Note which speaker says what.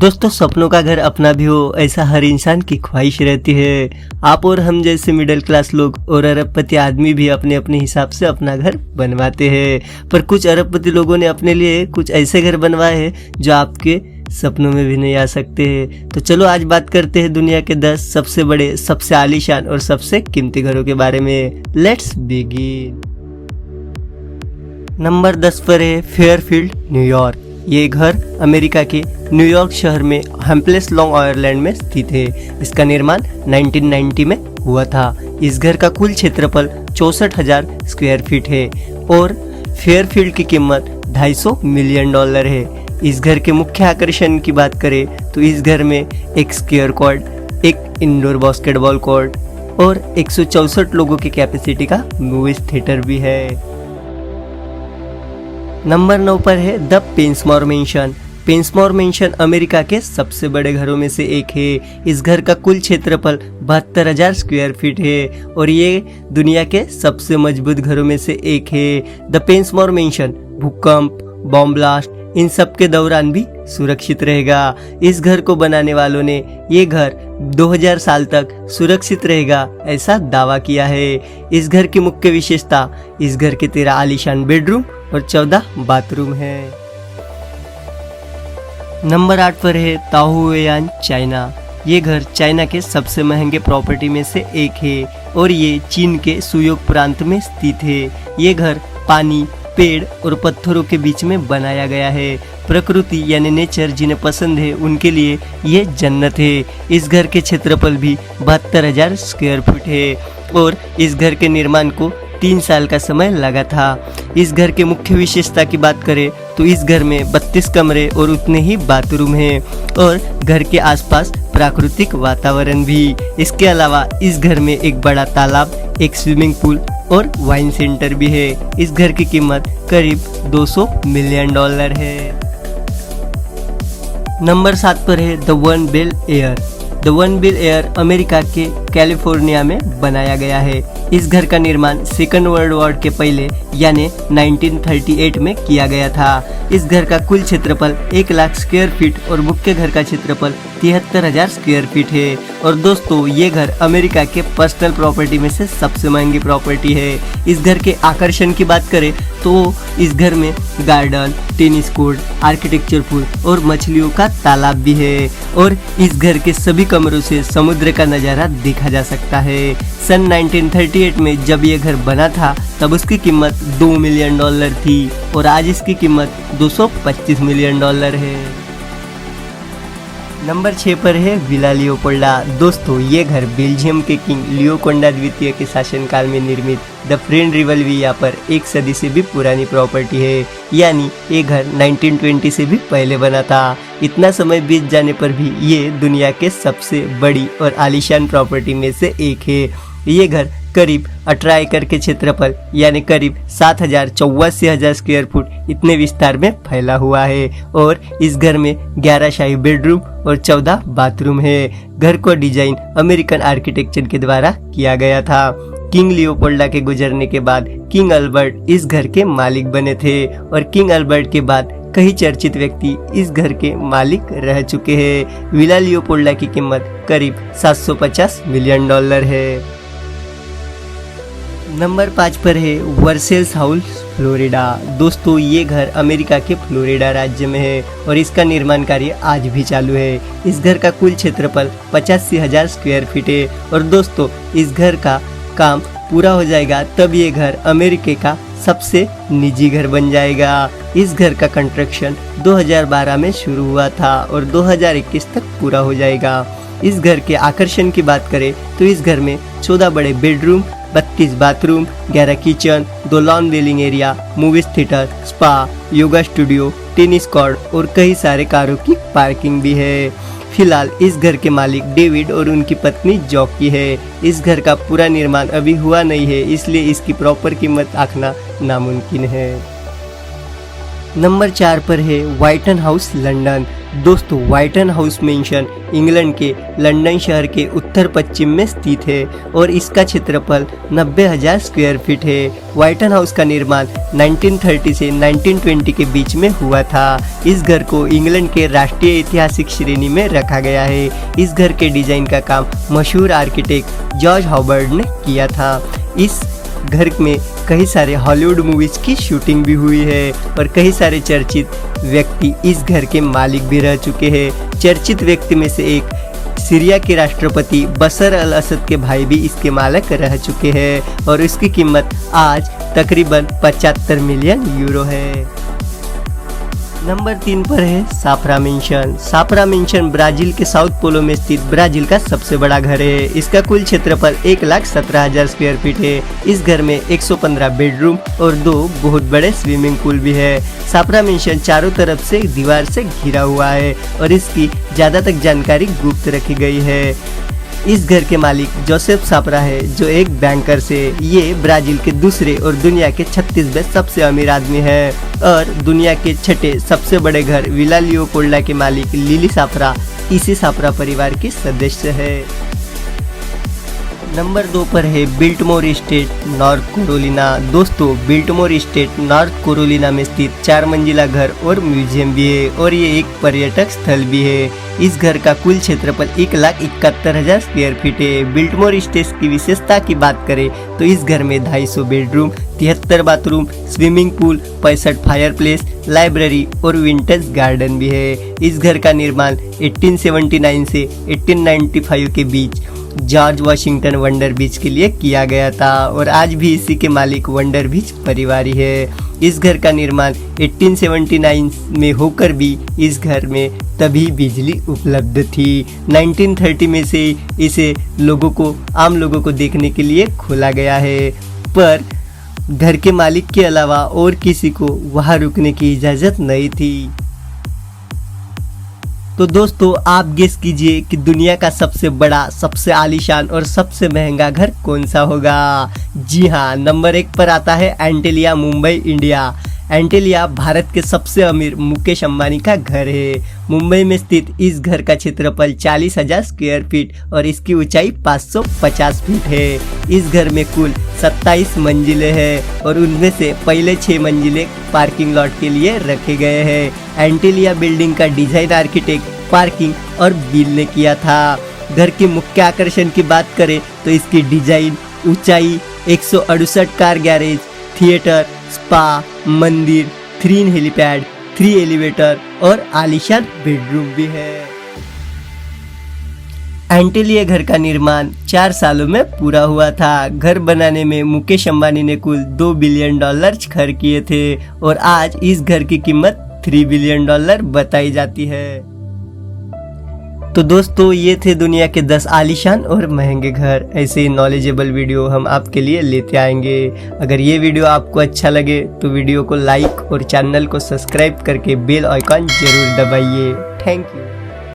Speaker 1: दोस्तों, सपनों का घर अपना भी हो, ऐसा हर इंसान की ख्वाहिश रहती है। आप और हम जैसे मिडिल क्लास लोग और अरबपति आदमी भी अपने अपने हिसाब से अपना घर बनवाते हैं। पर कुछ अरबपति लोगों ने अपने लिए कुछ ऐसे घर बनवाए हैं जो आपके सपनों में भी नहीं आ सकते हैं। तो चलो आज बात करते हैं दुनिया के 10 सबसे बड़े, सबसे आलीशान और सबसे कीमती घरों के बारे में। Let's begin. नंबर 10 पर है फेयरफील्ड, न्यूयॉर्क। ये घर अमेरिका के न्यूयॉर्क शहर में हैम्पलेस लॉन्ग आयरलैंड में स्थित है। इसका निर्माण 1990 में हुआ था। इस घर का कुल क्षेत्रफल 64,000 स्क्वायर फीट है और फेयरफील्ड की कीमत $250 मिलियन है। इस घर के मुख्य आकर्षण की बात करें तो इस घर में एक स्केयर कोर्ट, एक इंडोर बास्केटबॉल कोर्ट और 164 लोगों की कैपेसिटी का मूवी थिएटर भी है। नंबर 9 पर है द पेंसमोर मैंशन। पेंसमोर मैंशन अमेरिका के सबसे बड़े घरों में से एक है। इस घर का कुल क्षेत्रफल 72,000 स्क्वायर फीट है और ये दुनिया के सबसे मजबूत घरों में से एक है। द पेंसमोर मैंशन भूकंप, बॉम्ब ब्लास्ट इन सब के दौरान भी सुरक्षित रहेगा। इस घर को बनाने वालों ने ये घर 2000 साल तक सुरक्षित रहेगा ऐसा दावा किया है। इस घर की मुख्य विशेषता, इस घर के 13 आलीशान बेडरूम और 14 बाथरूम है। नंबर 8 पर है ताओहुएयान, चाइना। ये घर चाइना के सबसे महंगे प्रॉपर्टी में से एक है और ये चीन के सुयोग प्रांत में स्थित है। ये घर पानी, पेड़ और पत्थरों के बीच में बनाया गया है। प्रकृति यानी नेचर जिन्हें पसंद है उनके लिए ये जन्नत है। इस घर के क्षेत्रफल भी 72,000 स्क्वायर फीट है और इस घर के निर्माण को 3 साल का समय लगा था। इस घर के मुख्य विशेषता की बात करें तो इस घर में 32 कमरे और उतने ही बाथरूम हैं और घर के आसपास प्राकृतिक वातावरण भी। इसके अलावा इस घर में एक बड़ा तालाब, एक स्विमिंग पूल और वाइन सेंटर भी है। इस घर की कीमत करीब $200 मिलियन है। नंबर 7 पर है the one Bell Air. The one Bell Air America के कैलिफोर्निया में बनाया गया है। इस घर का निर्माण सेकेंड वर्ल्ड वॉर के पहले यानी 1938 में किया गया था। इस घर का कुल क्षेत्रफल 1 लाख स्क्वायर फीट और मुख्य घर का क्षेत्रफल 73,000 स्क्वायर फीट है। और दोस्तों, ये घर अमेरिका के पर्सनल प्रॉपर्टी में से सबसे महंगी प्रॉपर्टी है। इस घर के आकर्षण की बात करें तो इस घर में garden, tennis court, architecture pool और मछलियों का तालाब भी है और इस घर के सभी कमरों से समुद्र का नज़ारा देखा जा सकता है। सन 1938 में जब ये घर बना था तब उसकी कीमत $2 मिलियन थी और आज इसकी कीमत $225 मिलियन है। नंबर 6 पर है विला लियोपोल्डा। दोस्तों, ये घर बेल्जियम के किंग लियोपोल्डा द्वितीय के शासनकाल में निर्मित द फ्रेंड रिवलविया पर 1 सदी से भी पुरानी प्रॉपर्टी है। यानी ये घर 1920 से भी पहले बना था। इतना समय बीत जाने पर भी ये दुनिया के सबसे बड़ी और आलीशान प्रॉपर्टी में से एक है। ये घर करीब 18 एकड़ के क्षेत्रफल यानी करीब 7,84,000 स्क्वायर फुट इतने विस्तार में फैला हुआ है और इस घर में 11 शाही बेडरूम और 14 बाथरूम है। घर को डिजाइन अमेरिकन आर्किटेक्चर के द्वारा किया गया था। किंग लियोपोल्डा के गुजरने के बाद किंग अल्बर्ट इस घर के मालिक बने थे और किंग अल्बर्ट के बाद कई चर्चित व्यक्ति इस घर के मालिक रह चुके हैं। विला लियोपोल्डा की कीमत करीब $750 मिलियन है। नंबर 5 पर है वर्सेल्स हाउस, फ्लोरिडा। दोस्तों, ये घर अमेरिका के फ्लोरिडा राज्य में है और इसका निर्माण कार्य आज भी चालू है। इस घर का कुल क्षेत्रफल 85,000 स्क्वायर फीट है और दोस्तों, इस घर का काम पूरा हो जाएगा तब ये घर अमेरिका का सबसे निजी घर बन जाएगा। इस घर का कंस्ट्रक्शन 2012 में शुरू हुआ था और 2021 तक पूरा हो जाएगा। इस घर के आकर्षण की बात करें तो इस घर में 14 बड़े bedroom, 32 bathroom, 11 kitchen, 2 lawn living area, movie theatre, spa, yoga studio, tennis court और कई सारे कारों की पार्किंग भी है। फिलहाल इस घर के मालिक डेविड और उनकी पत्नी जॉकी है। इस घर का पूरा निर्माण अभी हुआ नहीं है, इसलिए इसकी प्रॉपर कीमत आंकना नामुमकिन है। नंबर 4 पर है व्हाइटन हाउस, लंदन। दोस्तों व्हाइटन हाउस मेंशन इंग्लैंड के लंदन शहर के उत्तर पश्चिम में स्थित है और इसका क्षेत्रफल 90,000 स्क्वायर फीट है। व्हाइटन हाउस का निर्माण 1930 से 1920 के बीच में हुआ था। इस घर को इंग्लैंड के राष्ट्रीय ऐतिहासिक श्रेणी में रखा गया है। इस घर के डिजाइन का काम मशहूर आर्किटेक्ट जॉर्ज हॉवर्ड ने किया था। इस घर में कई सारे हॉलीवुड मूवीज की शूटिंग भी हुई है और कई सारे चर्चित व्यक्ति इस घर के मालिक भी रह चुके हैं। चर्चित व्यक्ति में से एक सीरिया के राष्ट्रपति बशर अल असद के भाई भी इसके मालिक रह चुके हैं और इसकी कीमत आज तकरीबन 75 मिलियन यूरो है। नंबर 3 पर है साफ्रा मेंशन। साफ्रा मेंशन ब्राजील के साउथ पोलो में स्थित ब्राजील का सबसे बड़ा घर है। इसका कुल क्षेत्रफल 1,17,000 स्क्वायर फीट है। इस घर में 115 बेडरूम और 2 बहुत बड़े स्विमिंग पूल भी है। साफ्रा मेंशन चारों तरफ से दीवार से घिरा हुआ है और इसकी ज्यादातर जानकारी गुप्त रखी गई है। इस घर के मालिक जोसेफ साफ्रा है जो एक बैंकर से। ये ब्राजील के दूसरे और दुनिया के 36वें सबसे अमीर आदमी है और दुनिया के छठे सबसे बड़े घर विला लियोपोल्डा के मालिक लिली साफ्रा इसी साफ्रा परिवार की सदस्य है। नंबर 2 पर है बिल्टमोर एस्टेट नॉर्थ कैरोलिना। दोस्तों बिल्टमोर एस्टेट नॉर्थ कैरोलिना में स्थित 4 मंजिला घर और म्यूजियम भी है और ये एक पर्यटक स्थल भी है। इस घर का कुल क्षेत्रफल 1,71,000 स्क्वायर फीट है। बिल्टमोर एस्टेट की विशेषता की बात करें तो इस घर में 250 bedroom, 73 bathroom, swimming pool, 65 fire place, library और विंटेज गार्डन भी है। इस घर का निर्माण 1879 से 1895 के बीच जॉर्ज वाशिंगटन वंडर बीच के लिए किया गया था और आज भी इसी के मालिक वंडर बीच परिवार ही है। इस घर का निर्माण 1879 में होकर भी इस घर में तभी बिजली उपलब्ध थी। 1930 में से इसे आम लोगों को देखने के लिए खोला गया है, पर घर के मालिक के अलावा और किसी को वहां रुकने की इजाजत नहीं थी। तो दोस्तों आप गेस कीजिए कि दुनिया का सबसे बड़ा, सबसे आलीशान और सबसे महंगा घर कौन सा होगा। जी हाँ, नंबर 1 पर आता है एंटेलिया, मुंबई, इंडिया। एंटेलिया भारत के सबसे अमीर मुकेश अंबानी का घर है। मुंबई में स्थित इस घर का क्षेत्रफल 40,000 स्क्वायर फीट और इसकी ऊंचाई 550 फीट है। इस घर में कुल 27 मंजिलें हैं और उनमें से पहले 6 मंजिलें पार्किंग लॉट के लिए रखे गए हैं। एंटेलिया बिल्डिंग का डिजाइन आर्किटेक्ट पार्किंग और बिल ने किया था। घर के मुख्य आकर्षण की बात करें तो इसकी डिजाइन, ऊंचाई, 168 कार गैरेज, थिएटर, स्पा, मंदिर, 3 हेलीपैड, 3 एलिवेटर और आलीशान बेडरूम भी है। एंटेलिया घर का निर्माण 4 सालों में पूरा हुआ था। घर बनाने में मुकेश अंबानी ने कुल $2 बिलियन खर्च किए थे और आज इस घर की कीमत $3 बिलियन बताई जाती है। तो दोस्तों ये थे दुनिया के 10 आलीशान और महंगे घर। ऐसे ही नॉलेजेबल वीडियो हम आपके लिए लेते आएंगे। अगर ये वीडियो आपको अच्छा लगे तो वीडियो को लाइक और चैनल को सब्सक्राइब करके बेल आइकॉन जरूर दबाइए। Thank you.